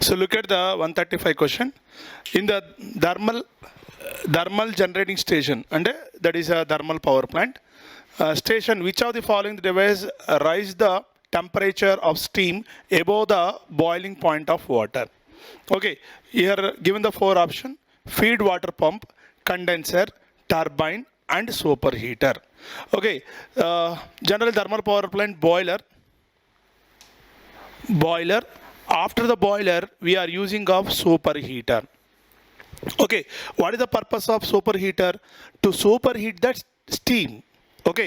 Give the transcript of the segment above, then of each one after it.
So look at the 135 question. In the thermal generating station, and that is a thermal power plant station, which of the following devices rise the temperature of steam above the boiling point of water? Okay, here given the four options: feed water pump, condenser, turbine, and superheater. Okay, general thermal power plant boiler. After the boiler, we are using of superheater. Okay, what is the purpose of superheater? To superheat that steam. Okay,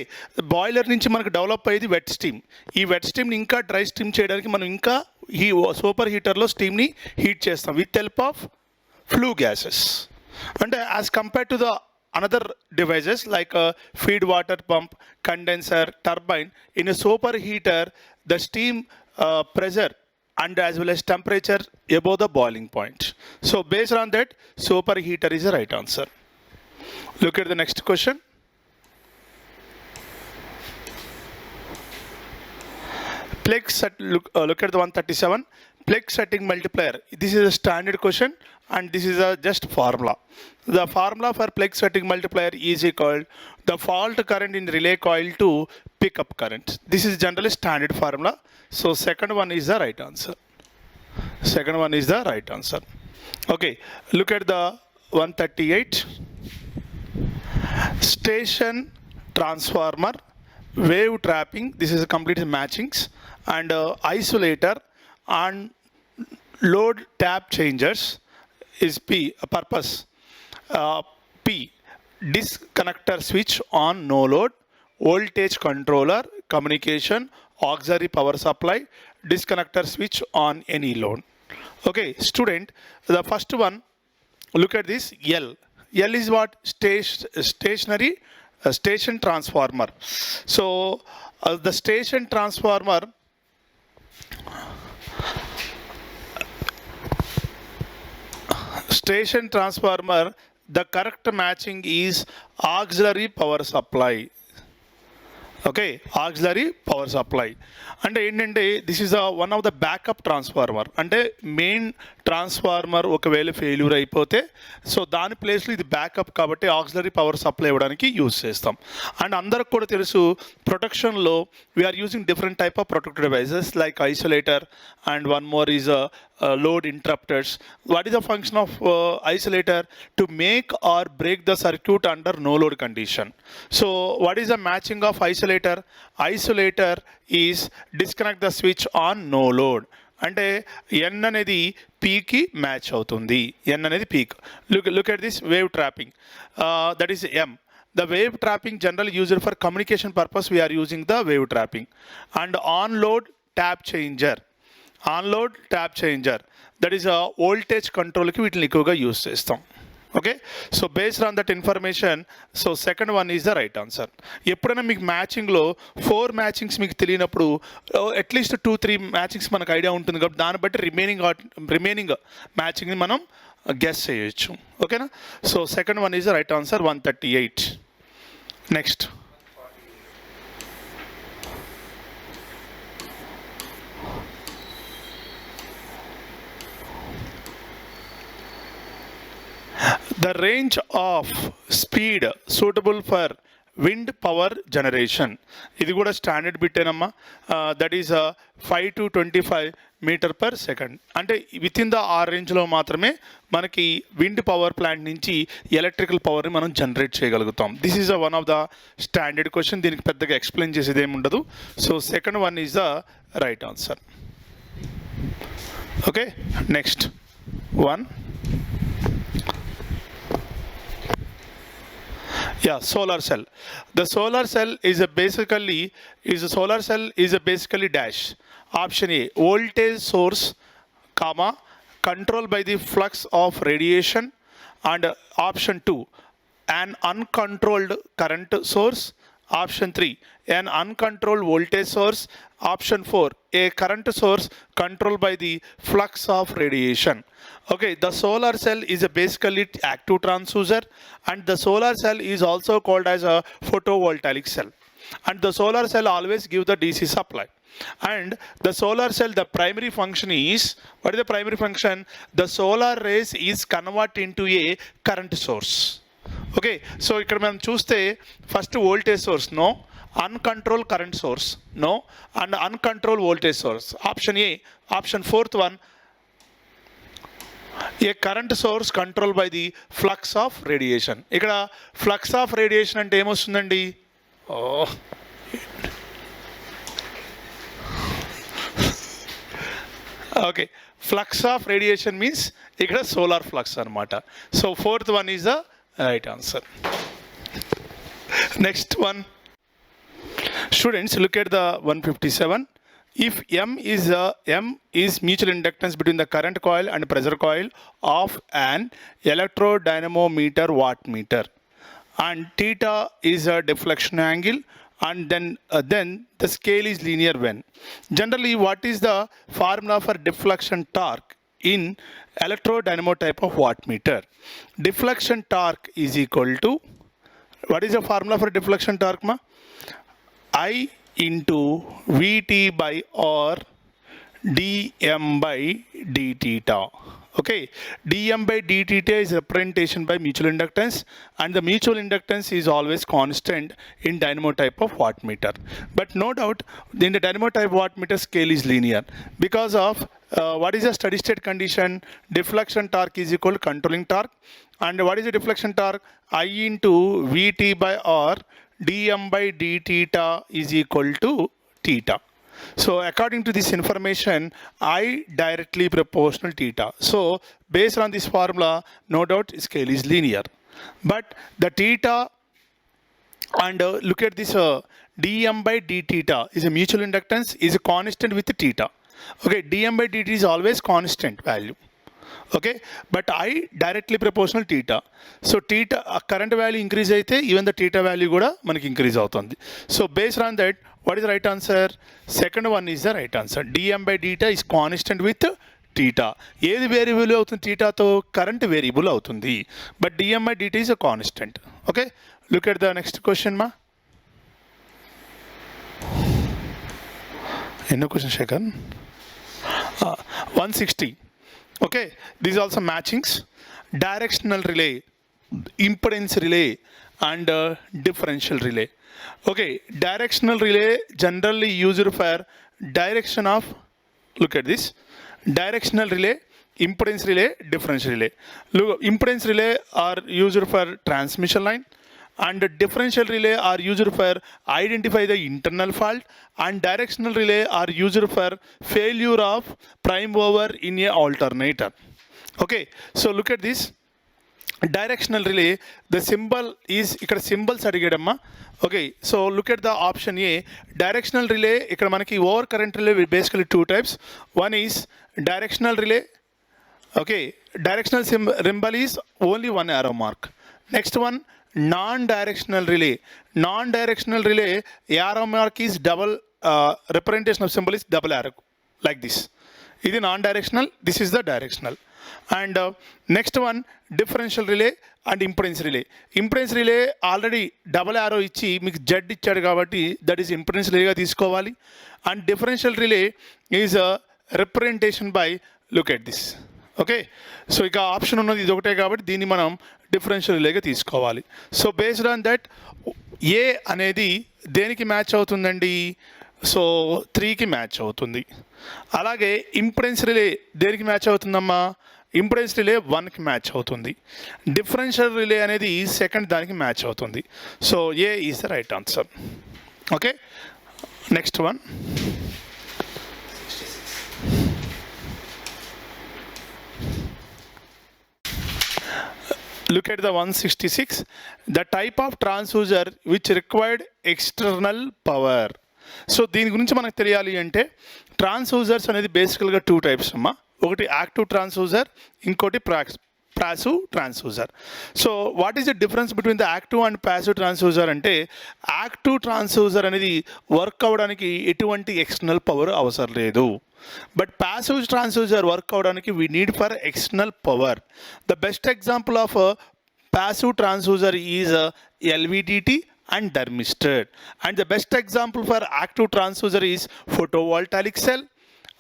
boiler నుంచి మనకు develop అయ్యేది wet steam. ఈ wet స్టీమ్ని ఇంకా dry steam చేయడానికి మనం ఇంకా ఈ సూపర్ హీటర్లో స్టీమ్ని హీట్ చేస్తాం with help of flue gases. అంటే as compared to the another devices like a feed water pump, condenser, turbine, in a superheater the steam pressure and as well as temperature above the boiling point. So based on that, superheater is the right answer. Look at the next question. Look at the 137. Plex setting multiplier. This is a standard question and this is a just formula. The formula for Plex setting multiplier is equal the fault current in relay coil to pickup current. This is generally standard formula. So second one is the right answer. Okay, look at the 138. Station transformer, wave trapping. This is a complete matchings, and isolator and load tap changers is P. Purpose P. Disconnector switch on no load, voltage controller, communication, auxiliary power supply, disconnector switch on any load. Okay, student, the first one, look at this L. L is what? Stationary station transformer. So the station transformer, the correct matching is auxiliary power supply. Okay, auxiliary power supply. And ఏంటంటే this is one of the backup transformer. అంటే main transformer ఒకవేళ failure అయిపోతే so దాని ప్లేస్లో ఇది backup కాబట్టి auxiliary power supply ఇవ్వడానికి use చేస్తాం. అండ్ అందరికి కూడా తెలుసు ప్రొటెక్షన్లో we are using different type of protective devices like isolator and one more is load interrupters. What is the function of isolator? To make or break the circuit under no load condition. So what is the matching of isolator? Isolator is disconnect the switch on no load. అంటే ఎన్ అనేది పీకి match అవుతుంది. ఎన్ అనేది peak. Look at this wave trapping, that is M. The wave trapping generally used for communication purpose, we are using the wave trapping. And on load tap changer, that is a voltage control కి వీటిని ఎక్కువగా use చేస్తాం. Okay, so based on that information, so second one is the right answer. ఎప్పుడైనా మీకు మ్యాచింగ్లో 4 matchings మీకు తెలియనప్పుడు at least 2-3 matchings మనకు idea ఉంటుంది కాబట్టి దాన్ని బట్టి రిమైనింగ్ మ్యాచింగ్ని మనం గెస్ చేయొచ్చు. ఓకేనా, so second one is the right answer. 138. Next, the range of speed suitable for wind power generation. ఇది కూడా స్టాండర్డ్ బిట్టేనమ్మా. That is 5 to 25 meter per second. అంటే విత్ ఇన్ ద ఆ రేంజ్లో మాత్రమే మనకి విండ్ పవర్ ప్లాంట్ నుంచి ఎలక్ట్రికల్ పవర్ని మనం జనరేట్ చేయగలుగుతాం. This is one of the standard question. దీనికి పెద్దగా ఎక్స్ప్లెయిన్ చేసేది ఏమి ఉండదు. So second one is the right answer. Okay, next one. Yeah, solar cell. The solar cell is basically dash. Option A, voltage source, comma, controlled by the flux of radiation. And option 2, an uncontrolled current source. Option 3, an uncontrolled voltage source. Option 4, a current source controlled by the flux of radiation. Okay, the solar cell is a basically active transducer, and the solar cell is also called as a photovoltaic cell. And the solar cell always give the DC supply. And the solar cell, the primary function is, what is the primary function? The solar rays is converted into a current source. Okay, so ఇక్కడ మనం చూస్తే first voltage source నో, uncontrolled current source no, and uncontrolled voltage source option A. Option fourth one, a current source controlled by the flux of radiation. ఇక్కడ flux of radiation అంటే ఏమొస్తుందండి? Okay, flux of radiation means ఇక్కడ solar flux అనమాట. So fourth one is the right answer. Next one, students look at the 157. If M is mutual inductance between the current coil and pressure coil of an electrodynamometer wattmeter, and theta is a deflection angle, and then the scale is linear when. Generally, what is the formula for deflection torque in electrodynamo type of wattmeter? Deflection torque is equal to, what is the formula for deflection torque ma? I into Vt by R dm by d theta. Okay, dm by d theta is representation by mutual inductance, and the mutual inductance is always constant in dynamo type of wattmeter. But no doubt, in the dynamo type wattmeter scale is linear because of what is the steady state condition? Deflection torque is equal to controlling torque, and what is the deflection torque? I into Vt by R dm by d theta is equal to theta. So according to this information, I directly proportional theta. So based on this formula, no doubt scale is linear. But the theta, and look at this, dm by d theta is a mutual inductance, is a constant with theta. Okay, dm by dt is always constant value. Okay, but I directly proportional theta. So theta current value increase అయితే even the theta value కూడా మనకి increase అవుతుంది. So based on that, what is the right answer? Second one is the right answer. dm by theta is constant with theta. ఏది variable అవుతుంది thetaతో? Current variable అవుతుంది. But dm by dt is a constant. Okay, look at the next question ma. ఎన్నో question Shekhar? 160. Okay, these are also matchings, directional relay, impedance relay, and differential relay. Okay, directional relay generally used for direction of, look at this, directional relay, impedance relay, differential relay. Look, impedance relay are used for transmission line, and differential relay are used for identify the internal fault, and directional relay are used for failure of prime mover in a alternator. Okay, so look at this directional relay. The symbol is ikkada symbols adigadamma. Okay, so look at the option A, directional relay. Ikkada manaki over current relay basically two types. One is directional relay. Okay, directional symbol is only one arrow mark. Next one, non-directional relay. Non-directional relay arrow mark is double, representation of symbol is double arrow like this. This is non-directional, this is the directional. And next one, differential relay and impedance relay. Impedance relay already double arrow ఇచ్చి మీకు Z ఇచ్చాడు కాబట్టి that is impedance relay గా తీసుకోవాలి. And differential relay is a representation by, look at this. Okay, so ఇక option ఉన్నది ఇది ఒకటే కాబట్టి దీన్ని మనం డిఫరెన్షియల్ రిలేగా తీసుకోవాలి. సో బేస్డ్ ఆన్ దట్ ఏ అనేది దేనికి మ్యాచ్ అవుతుందండి? సో 3కి మ్యాచ్ అవుతుంది. అలాగే ఇంపిడెన్స్ రిలే దేనికి మ్యాచ్ అవుతుందమ్మా? ఇంపిడెన్స్ రిలే 1కి మ్యాచ్ అవుతుంది. డిఫరెన్షియల్ రిలే అనేది సెకండ్ దానికి మ్యాచ్ అవుతుంది. So A is the right answer. Okay, next one. Look at the 166. The type of transducer which required external power. So దీని గురించి మనకు తెలియాలి అంటే ట్రాన్స్డ్యూసర్స్ అనేది బేసికల్గా 2 టైప్స్ అమ్మా. ఒకటి యాక్టివ్ ట్రాన్స్డ్యూసర్, ఇంకోటి passive transducer. So what is the difference between the active and passive transducer అంటే యాక్టివ్ ట్రాన్స్డ్యూసర్ అనేది వర్క్ అవ్వడానికి ఎటువంటి ఎక్స్టర్నల్ పవర్ అవసరం లేదు. But passive transducer work avadడానికి we need for external power. The best example of a passive transducer is LVDT and thermistor. And the best example for active transducer is photovoltaic cell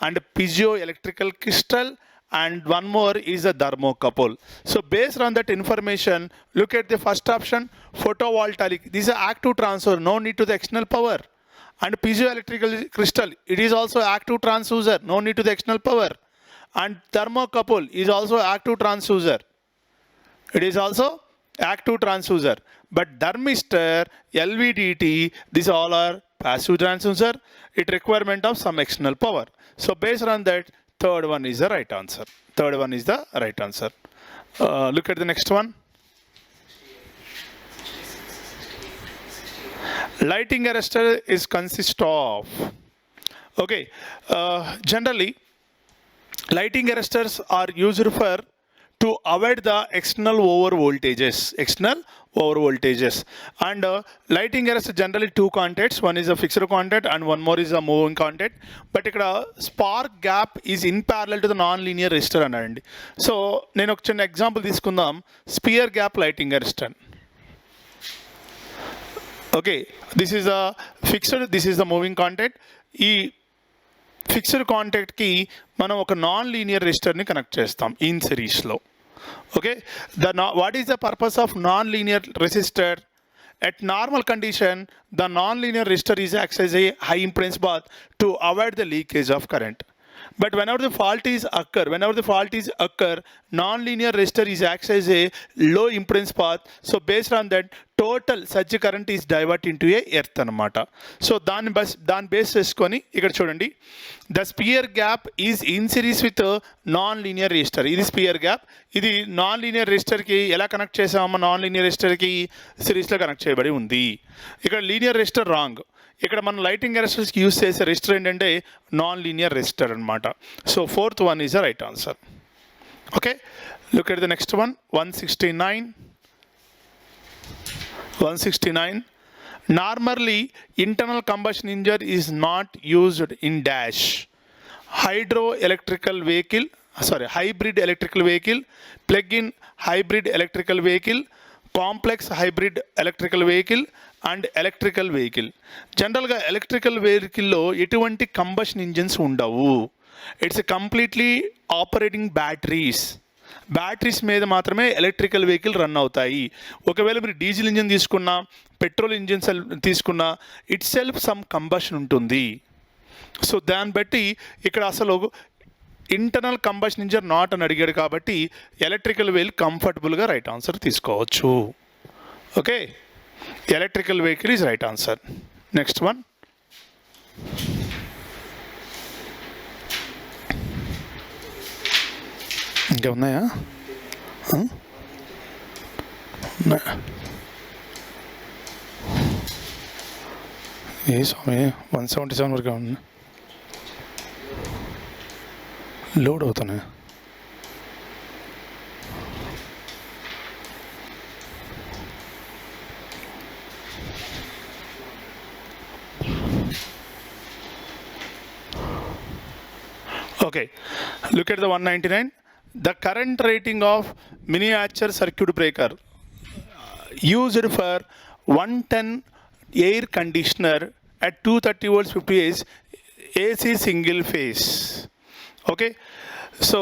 and piezoelectrical crystal, and one more is a thermocouple. So based on that information, look at the first option, photovoltaic. This is an active transducer, no need to the external power. And piezoelectrical crystal, it is also active transducer, no need to the external power. And thermocouple is also active transducer. It is also active transducer. But thermistor, LVDT, these all are passive transducer. It requirement of some external power. So based on that, third one is the right answer. Third one is the right answer. Look at the next one. Lighting arrestor is consist of, okay, generally lighting arrestors are used for to avoid the external over voltages, and lighting arrestor generally two contacts, one is a fixed contact and one more is a moving contact, but ikkada spark gap is in parallel to the non-linear resistor anandi. So nenu oka chinna example teeskundam, spear gap lighting arrestor. Okay, this is a fixed, this is the moving contact. ఈ fixed కాంటాక్ట్కి మనం ఒక non linear రెసిస్టర్ని connect చేస్తాం in సిరీస్లో. Okay, what is the purpose of non linear resistor? At normal condition, the non-linear resistor is acts as a high impedance path to avoid the leakage of current. But whenever the fault is occur, non-linear resistor is acts as a low impedance path. So based on that, total surge current is diverted into a earth anamata. So dan base cheskoni ikkada chudandi, the spear gap is in series with a non-linear resistor. Idi spear gap, idi non-linear resistor ki ela connect chesama, non-linear resistor ki series lo connect cheyabadi undi. Ikkada linear resistor wrong. ఇక్కడ మనం lighting అరెస్టర్స్కి use చేసే resistor ఏంటంటే non linear resistor అనమాట. So fourth one is the right answer. Okay, look at the next one. 169. Normally internal combustion engine is not used in dash hybrid electrical vehicle, plug-in hybrid electrical vehicle, complex hybrid electrical vehicle and electrical vehicle. జనరల్గా electrical వెహికల్లో ఎటువంటి combustion engines ఉండవు. It's completely operating batteries మీద మాత్రమే electrical vehicle run అవుతాయి. ఒకవేళ మీరు diesel engine తీసుకున్నా, పెట్రోల్ ఇంజిన్ తీసుకున్నా, ఇట్ సెల్ఫ్ సమ్ కంబషన్ ఉంటుంది. సో దాన్ని బట్టి ఇక్కడ అసలు ఇంటర్నల్ కంబషన్ ఇంజిన్ నాట్ అని అడిగాడు కాబట్టి ఎలక్ట్రికల్ వెహికల్ కంఫర్టబుల్గా రైట్ ఆన్సర్ తీసుకోవచ్చు. Okay, electrical vehicle is right answer. Next one. ఇంకా ఉన్నాయా? ఏ స్వామి 177 వరకు ఉంది, లోడ్ అవుతున్నాయి. Okay, look at the 199. The current rating of miniature circuit breaker used for 110 air conditioner at 230 volts 50 Hz AC single phase. Okay, so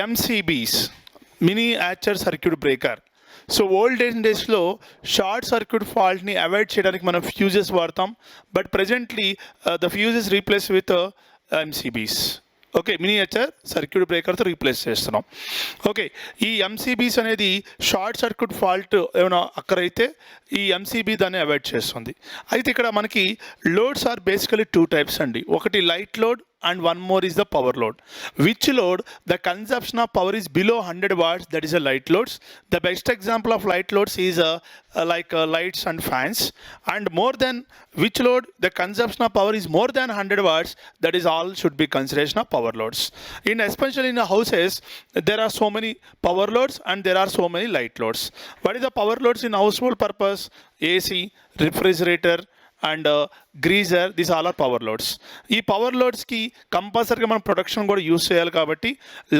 MCBs, miniature circuit breaker. So olden డేస్లో short circuit ఫాల్ట్ని avoid చేయడానికి మనం fuses వాడతాం, but presently the fuses replace with MCBs. Okay, miniature circuit బ్రేకర్తో replace చేస్తున్నాం. Okay, ఈ MCBs అనేది short circuit fault ఏమైనా అక్కరైతే ఈ ఎంసీబీ దాన్ని అవాయిడ్ చేస్తుంది. అయితే ఇక్కడ మనకి loads are basically two types అండి. ఒకటి light load and one more is the power load. Which load the consumption of power is below 100 watts, that is a light loads. The best example of light loads is like lights and fans. And more than which load the consumption of power is more than 100 watts, that is all should be consideration of power loads. Especially in the houses there are so many power loads and there are so many light loads. What is the power loads in household purpose? AC, refrigerator and geyser, this all are power loads. ఈ power లోడ్స్కి కంపల్సరీగా మనం production కూడా use చేయాలి కాబట్టి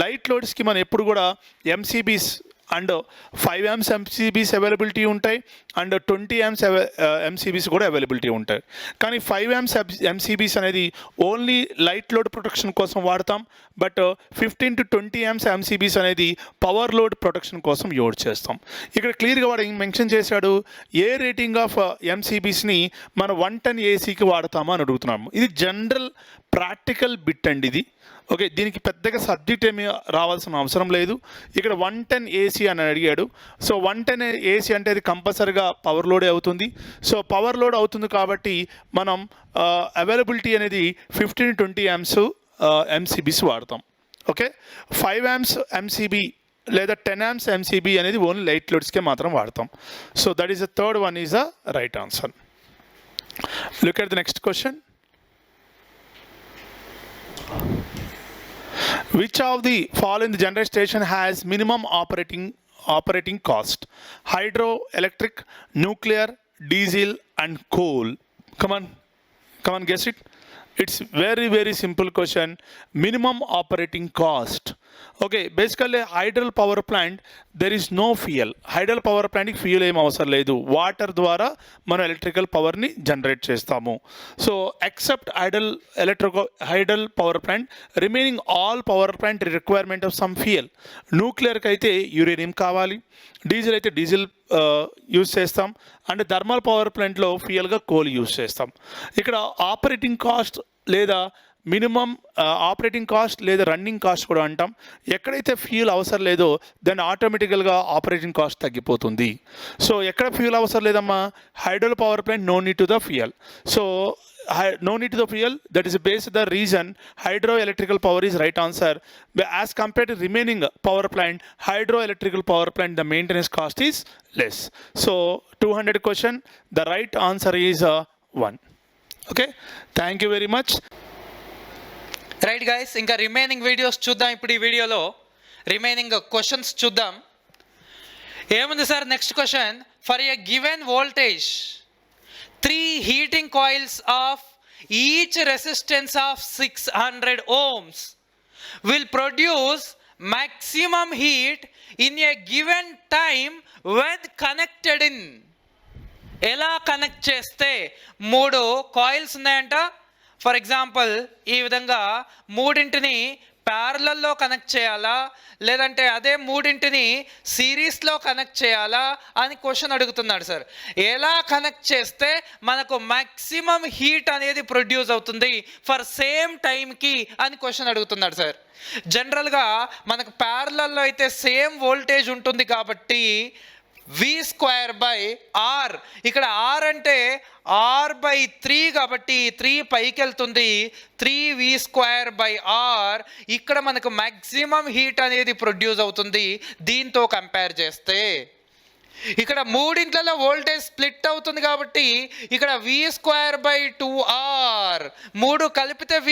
light లోడ్స్కి మనం ఎప్పుడు కూడా MCBs and 5 amps MCBs availability ఉంటాయి అండ్ 20 amps MCBs కూడా అవైలబిలిటీ ఉంటాయి. కానీ 5 amps MCBs అనేది ఓన్లీ లైట్ లోడ్ ప్రొటెక్షన్ కోసం వాడతాం. బట్ 15 to 20 amps MCBs అనేది పవర్ లోడ్ ప్రొటెక్షన్ కోసం యూజ్ చేస్తాం. ఇక్కడ క్లియర్గా వాడు మెన్షన్ చేశాడు ఏ రేటింగ్ ఆఫ్ MCBsని మనం 110 ACకి వాడతామా అని అడుగుతున్నాము. ఇది జనరల్ ప్రాక్టికల్ బిట్ అండి ఇది. ఓకే, దీనికి పెద్దగా సబ్జెక్ట్ ఏమీ రావాల్సిన అవసరం లేదు. ఇక్కడ 110 AC అని అడిగాడు. సో 110 AC అంటే అది కంపల్సరీగా పవర్ లోడే అవుతుంది. సో పవర్ లోడ్ అవుతుంది కాబట్టి మనం అవైలబిలిటీ అనేది 15-20 amps MCBs వాడతాం. ఓకే, 5 amps MCB లేదా 10 amps MCB అనేది ఓన్లీ లైట్ లోడ్స్కే మాత్రం వాడతాం. So that is the third one is the right answer. Look at the next question. Which of the following generation station has minimum operating cost? Hydro, electric, nuclear, diesel and coal. Come on, guess it. It's very simple question. Minimum operating cost. Okay, basically hydro power plant there is no fuel. Hydro power plant ki fuel em avasar ledu. Water ద్వారా మనం electrical power ని generate చేస్తాము. So except hydro power plant, remaining all power plant requirement of some fuel. Nuclear ki అయితే uranium కావాలి, diesel అయితే diesel use చేస్తాం and thermal power ప్లాంట్లో ఫ్యూయల్గా కోల్ యూజ్ చేస్తాం. ఇక్కడ ఆపరేటింగ్ కాస్ట్ లేదా మినిమం ఆపరేటింగ్ కాస్ట్ లేదా రన్నింగ్ కాస్ట్ కూడా అంటాం. ఎక్కడైతే ఫ్యూయల్ అవసరం లేదో దాన్ని ఆటోమేటికల్గా ఆపరేటింగ్ కాస్ట్ తగ్గిపోతుంది. సో ఎక్కడ ఫ్యూయల్ అవసరం లేదమ్మా, hydro power plant no need to the fuel. So no need to the fuel, that is based the reason hydroelectrical power is right answer. As compared to remaining power plant, hydroelectrical power plant the maintenance cost is less. So 200 question, the right answer is 1. Okay, thank you very much. Right guys, ఇంకా remaining videos చూద్దాం. ఇప్పుడు ఈ వీడియోలో remaining questions చూద్దాం. ఏముంది sir next question, for a given voltage 3 heating coils of each resistance of 600 ohms will produce maximum heat in a given time when connected in. ఎలా connect చేస్తే 3 coils ఉన్నాయంట. For example ఈ విధంగా మూడింటిని ప్యారలల్లో connect చేయాలా లేదంటే అదే మూడింటిని సిరీస్లో కనెక్ట్ చేయాలా అని క్వశ్చన్ అడుగుతున్నాడు సార్. ఎలా కనెక్ట్ చేస్తే మనకు మ్యాక్సిమం హీట్ అనేది ప్రొడ్యూస్ అవుతుంది ఫర్ సేమ్ టైంకి అని క్వశ్చన్ అడుగుతున్నాడు సార్. జనరల్గా మనకు ప్యారలల్లో అయితే సేమ్ వోల్టేజ్ ఉంటుంది కాబట్టి V²/R, ఇక్కడ R అంటే R/3 కాబట్టి 3 పైకి వెళ్తుంది, 3V²/R. ఇక్కడ మనకు మ్యాక్సిమం హీట్ అనేది ప్రొడ్యూస్ అవుతుంది దీంతో కంపేర్ చేస్తే. ఇక్కడ మూడింట్లలో వోల్టేజ్ స్ప్లిట్ అవుతుంది కాబట్టి ఇక్కడ V²/2R, 3 కలిపితే V,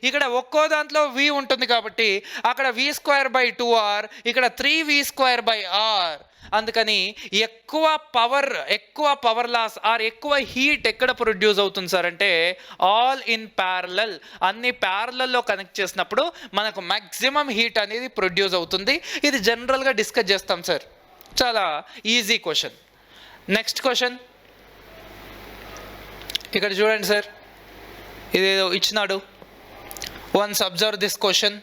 ఇక్కడ ఒక్కో దాంట్లో V ఉంటుంది కాబట్టి అక్కడ V²/2R, ఇక్కడ 3V²/R. అందుకని ఎక్కువ పవర్ లాస్ ఆర్ ఎక్కువ హీట్ ఎక్కడ ప్రొడ్యూస్ అవుతుంది సార్ అంటే ఆల్ ఇన్ ప్యారలల్. అన్ని ప్యారలల్లో కనెక్ట్ చేసినప్పుడు మనకు మ్యాక్సిమం హీట్ అనేది ప్రొడ్యూస్ అవుతుంది. ఇది జనరల్గా డిస్కస్ చేస్తాం సార్. చాలా ఈజీ క్వశ్చన్. నెక్స్ట్ క్వశ్చన్ ఇక్కడ చూడండి సార్, ఇదేదో ఇచ్చినాడు. Once observe this question.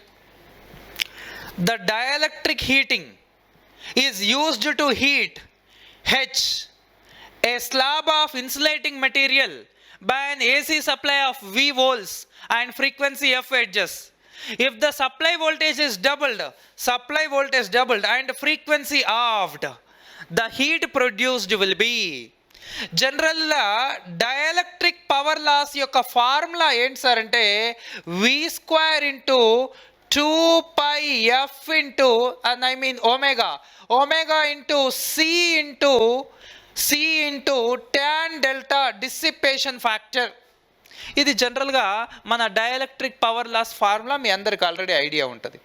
The dielectric heating is used to heat H, a slab of insulating material, by an AC supply of V volts and frequency F hertz. If the supply voltage doubled and frequency halved, the heat produced will be. General dielectric power loss యొక్క formula ఏంటి sir అంటే V² × 2πf omega into C into tan delta dissipation factor. ఇది జనరల్గా మన dielectric power loss formula మీ అందరికి already idea ఉంటుంది.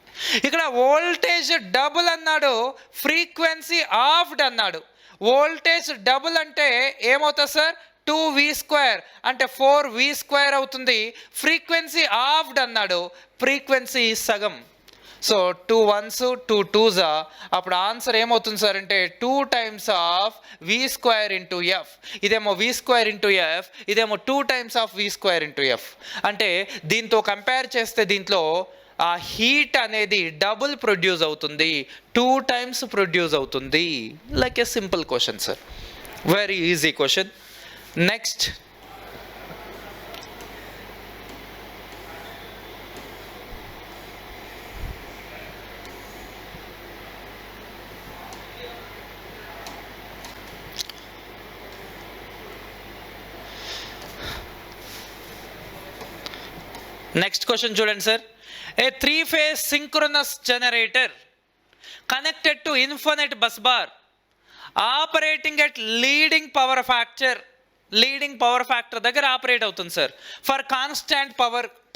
ఇక్కడ voltage double అన్నాడు, ఫ్రీక్వెన్సీ హాఫ్డ్ అన్నాడు. వోల్టేజ్ డబుల్ అంటే ఏమవుతుంది సార్, 2V² అంటే 4V² అవుతుంది. ఫ్రీక్వెన్సీ హాఫ్డ్ అన్నాడు, ఫ్రీక్వెన్సీ సగం. సో 2 1s 2 2s, అప్పుడు ఆన్సర్ ఏమవుతుంది సార్ అంటే 2 times of V square into F. ఇదేమో వి స్క్వేర్ ఇంటూ ఎఫ్, ఇదేమో 2 times of V square into F. అంటే దీంతో కంపేర్ చేస్తే దీంట్లో ఆ హీట్ అనేది డబుల్ ప్రొడ్యూస్ అవుతుంది, 2 టైమ్స్ ప్రొడ్యూస్ అవుతుంది. లైక్ ఏ simple question sir, very easy question. Next next question చూడండి sir. A 3-phase synchronous generator connected to infinite bus bar operating at leading power factor దగ్గర operate అవుతుంది sir. For constant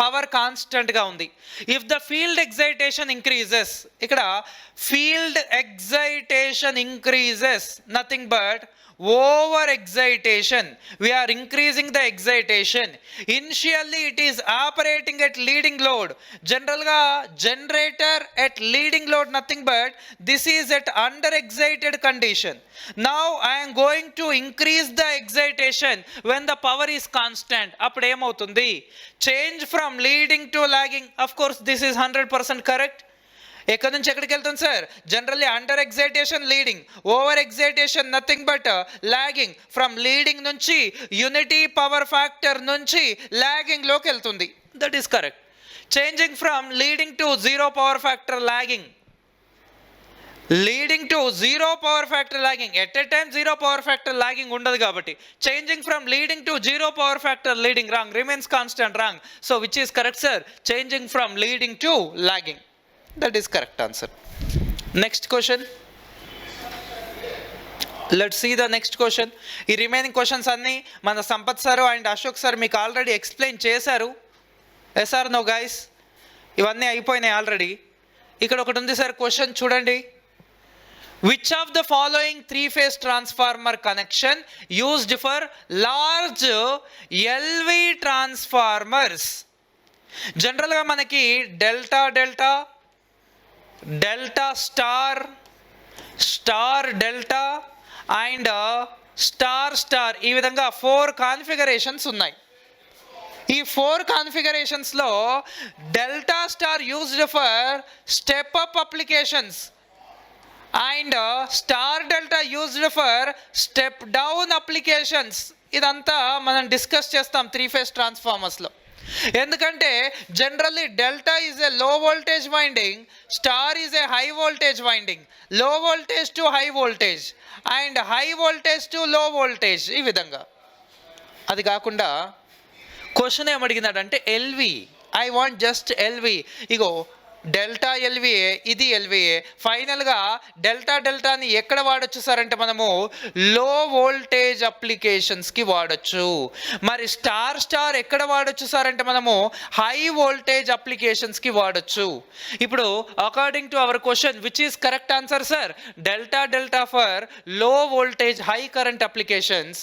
power కాన్స్టెంట్గా ఉంది. If the field excitation increases, ఇక్కడ field excitation increases, nothing but over excitation. We are increasing the excitation. Initially it is operating at leading load. General ga generator at leading load, nothing but this is at under excited condition. Now I am going to increase the excitation when the power is constant. Appudu em avutundi, change from leading to lagging. Of course this is 100% correct. ఎక్కడి నుంచి ఎక్కడికి వెళ్తుంది sir? Generally under excitation leading, over excitation nothing but lagging. From leading నుంచి unity power factor నుంచి లాగింగ్లోకి వెళ్తుంది. That is correct. Changing from leading to zero power factor lagging, leading to zero power factor lagging. At a time zero power factor lagging ఉండదు కాబట్టి changing from leading to zero power factor leading, wrong. Remains constant, wrong. So which is correct sir? Changing from leading to logging. That is correct answer. Next question. Let's see the next question. ఈ remaining questions అన్నీ మన Sampath sir and Ashok sir మీకు already explain చేశారు. Yes or no guys? ఇవన్నీ అయిపోయినాయి already. ఇక్కడ ఒకటి ఉంది సార్ క్వశ్చన్ చూడండి. Which of the following 3-phase transformer connection used for large LV transformers? జనరల్గా మనకి delta star, star delta and star ఈ విధంగా 4 కాన్ఫిగరేషన్స్ ఉన్నాయి. ఈ 4 కాన్ఫిగరేషన్స్లో delta star used for step up applications and star delta used for step down applications. ఇదంతా మనం discuss చేస్తాం 3-phase ట్రాన్స్ఫార్మర్స్లో. ఎందుకంటే generally delta is a low voltage winding, star is a high voltage winding, low voltage to high voltage and high voltage to low voltage, ఈ విధంగా. అది కాకుండా question ఏమడిగినాడంటే LV, I want just LV. ఇగో delta LVA, ఇది LVA. ఫైనల్గా డెల్టాని ఎక్కడ వాడచ్చు సార్ అంటే మనము లో వోల్టేజ్ అప్లికేషన్స్కి వాడచ్చు. మరి స్టార్ ఎక్కడ వాడచ్చు సార్ అంటే మనము హై వోల్టేజ్ అప్లికేషన్స్కి వాడచ్చు. ఇప్పుడు according to our question which is correct answer sir? Delta for low voltage high current applications,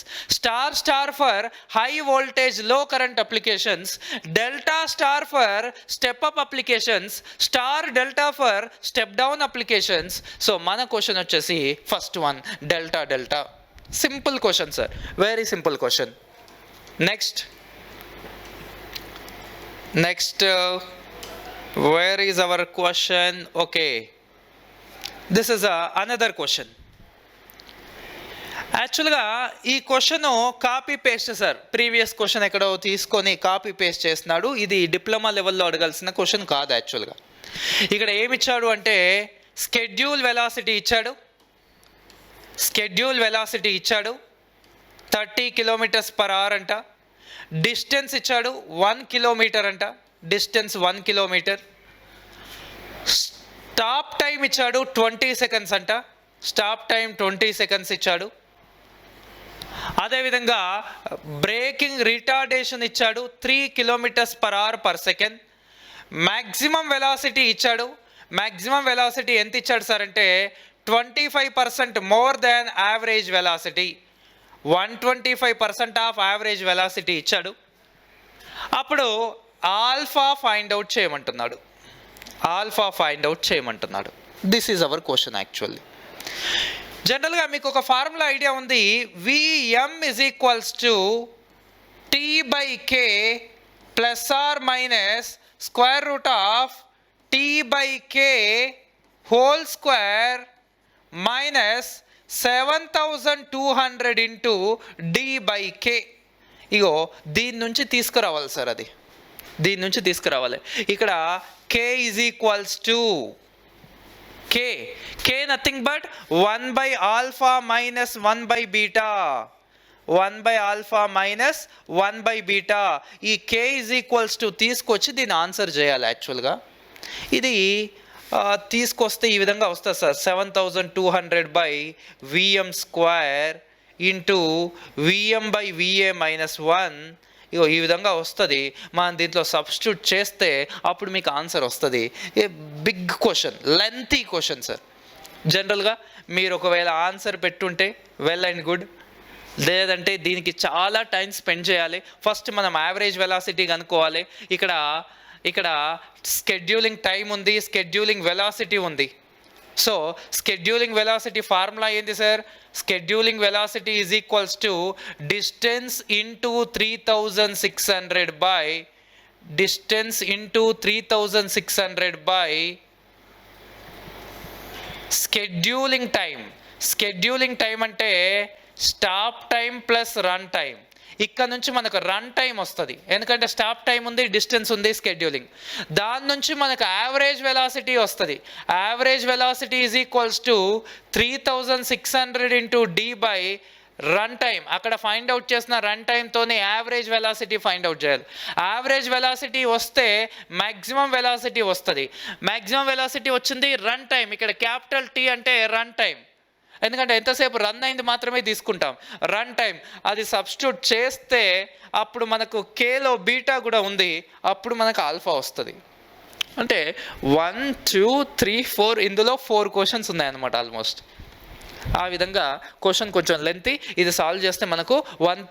star for high voltage low current applications, delta star for step up applications, star delta for step down applications. So మన క్వశ్చన్ వచ్చేసి first one delta. Simple question sir, very simple question. Next where is our question? Okay, this is another question. యాక్చువల్గా ఈ question copy paste sir, previous question ఎక్కడో తీసుకొని copy paste చేస్తున్నాడు. ఇది diploma లెవెల్లో అడగాల్సిన క్వశ్చన్ కాదు. యాక్చువల్గా ఇక్కడ ఏమిచ్చాడు అంటే స్కెడ్యూల్ వెలాసిటీ ఇచ్చాడు, 30 km/h అంట. డిస్టెన్స్ ఇచ్చాడు 1 కిలోమీటర్ అంట, డిస్టెన్స్ 1 కిలోమీటర్. స్టాప్ టైం ఇచ్చాడు 20 seconds అంట, స్టాప్ టైం 20 seconds ఇచ్చాడు. అదేవిధంగా బ్రేకింగ్ రిటార్డేషన్ ఇచ్చాడు 3 km/h/s. మ్యాక్సిమం వెలాసిటీ ఇచ్చాడు. మ్యాక్సిమం వెలాసిటీ ఎంత ఇచ్చాడు సార్ అంటే 25% more than average velocity, 125% of average velocity ఇచ్చాడు. అప్పుడు ఆల్ఫా ఫైండ్ అవుట్ చేయమంటున్నాడు. ఆల్ఫా ఫైండ్ అవుట్ చేయమంటున్నాడు. This is our question actually. జనరల్గా మీకు ఒక ఫార్ములా ఐడియా ఉంది, VM is equals to T by K plus or minus square root of T by K whole square minus 7200 into D by K. ఇగో దీని నుంచి తీసుకురావాలి sir, అది దీని నుంచి తీసుకురావాలి. ఇక్కడ K is equals to K nothing but 1 by alpha minus 1 by beta, 1 by alpha minus 1 by beta. ఈ కే ఈజ్ ఈక్వల్స్ టు తీసుకొచ్చి దీన్ని ఆన్సర్ చేయాలి. యాక్చువల్గా ఇది తీసుకొస్తే ఈ విధంగా వస్తుంది sir, 7200 by VM square into VM by VA minus 1. ఇగో ఈ విధంగా వస్తుంది. మనం దీంట్లో సబ్స్టిట్యూట్ చేస్తే అప్పుడు మీకు ఆన్సర్ వస్తుంది. A big question, lengthy question sir. జనరల్గా మీరు ఒకవేళ ఆన్సర్ పెట్టుంటే వెల్ అండ్ గుడ్, లేదంటే దీనికి చాలా టైం స్పెండ్ చేయాలి. ఫస్ట్ మనం యావరేజ్ వెలాసిటీ కనుక్కోవాలి. ఇక్కడ స్కెడ్యూలింగ్ టైం ఉంది, స్కెడ్యూలింగ్ వెలాసిటీ ఉంది. సో స్కెడ్యూలింగ్ వెలాసిటీ ఫార్ములా ఏంది sir? Scheduling velocity is equals to distance into 3600 by distance into 3600 by scheduling time. Scheduling time అంటే stop time plus run time. ఇక్కడ నుంచి మనకు run time వస్తుంది, ఎందుకంటే stop time ఉంది, distance ఉంది, స్కెడ్యూలింగ్. దాని నుంచి మనకు యావరేజ్ వెలాసిటీ వస్తుంది. Average velocity is equals to 3600 into D by run time. అక్కడ ఫైండ్ అవుట్ చేసిన రన్ టైంతోనే యావరేజ్ వెలాసిటీ ఫైండ్ అవుట్ చేయాలి. యావరేజ్ వెలాసిటీ వస్తే మ్యాక్సిమం వెలాసిటీ వస్తుంది. మ్యాక్సిమం వెలాసిటీ వచ్చింది, రన్ టైం. ఇక్కడ క్యాపిటల్ టీ అంటే రన్ టైం, ఎందుకంటే ఎంతసేపు రన్ అయింది మాత్రమే తీసుకుంటాం. రన్ టైం అది సబ్స్టిట్యూట్ చేస్తే అప్పుడు మనకు కేలో బీటా కూడా ఉంది, అప్పుడు మనకు ఆల్ఫా వస్తుంది. అంటే 1 2 3 4 ఇందులో 4 క్వశ్చన్స్ ఉన్నాయన్నమాట ఆల్మోస్ట్. ఆ విధంగా క్వశ్చన్ కొంచెం లెంతీ. ఇది సాల్వ్ చేస్తే మనకు 1